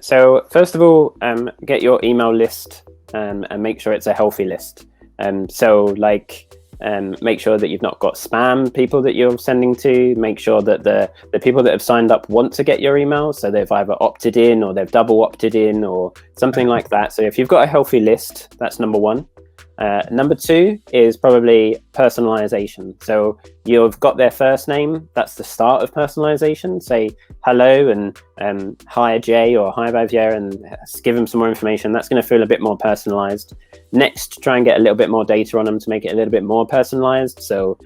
So first of all, get your email list and make sure it's a healthy list. Make sure that you've not got spam people that you're sending to. Make sure that the people that have signed up want to get your email, so they've either opted in or they've double opted in or something like that. So if you've got a healthy list, that's number one. Number two is probably personalization. So you've got their first name. That's the start of personalization. Say hello and hi Jay or hi Bhavya, and give them some more information. That's going to feel a bit more personalized. Next, try and get a little bit more data on them to make it a little bit more personalized. So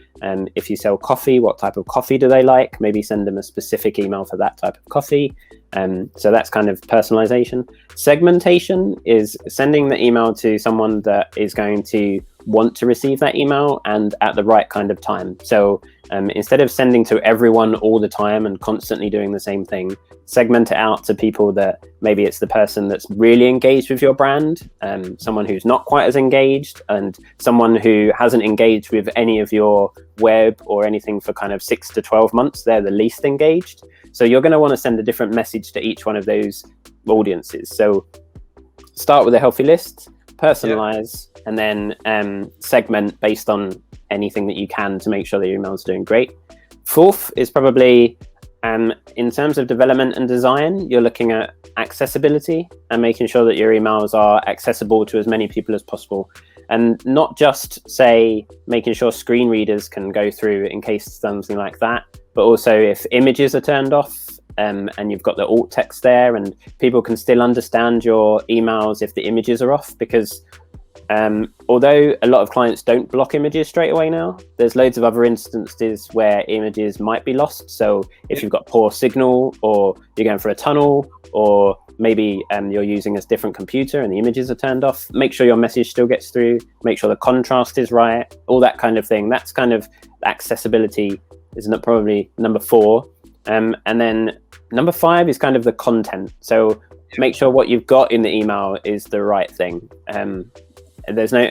if you sell coffee, what type of coffee do they like? Maybe send them a specific email for that type of coffee. So that's kind of personalization. Segmentation is sending the email to someone that is going to want to receive that email and at the right kind of time. So instead of sending to everyone all the time and constantly doing the same thing, segment it out to people that maybe it's the person that's really engaged with your brand, someone who's not quite as engaged, and someone who hasn't engaged with any of your web or anything for kind of 6 to 12 months. They're the least engaged. So you're going to want to send a different message to each one of those audiences. So start with a healthy list, personalize, and then segment based on anything that you can to make sure that your emails are doing great. Fourth is probably in terms of development and design, you're looking at accessibility and making sure that your emails are accessible to as many people as possible. And not just making sure screen readers can go through in case something like that, but also if images are turned off and you've got the alt text there, and people can still understand your emails if the images are off, because although a lot of clients don't block images straight away now, there's loads of other instances where images might be lost. So if you've got poor signal, or you're going for a tunnel, or maybe you're using a different computer and the images are turned off, make sure your message still gets through, make sure the contrast is right, all that kind of thing. That's kind of accessibility, isn't it? Probably number four. And then number five is kind of the content. So make sure what you've got in the email is the right thing. There's no,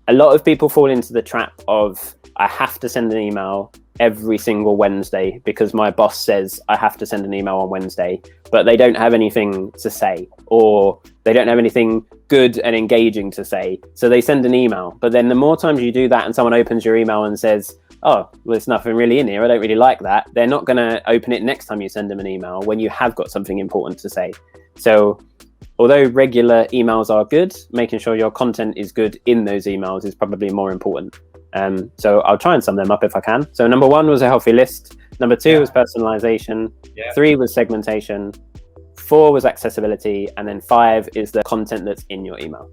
a lot of people fall into the trap of, I have to send an email every single Wednesday because my boss says I have to send an email on Wednesday, but they don't have anything to say, or they don't have anything good and engaging to say. So they send an email, but then the more times you do that and someone opens your email and says, oh, well, there's nothing really in here, I don't really like that, they're not going to open it next time you send them an email when you have got something important to say. So although regular emails are good, making sure your content is good in those emails is probably more important. So I'll try and sum them up if I can. So number one was a healthy list. Number two was personalization. Three was segmentation. Four was accessibility. And then five is the content that's in your email.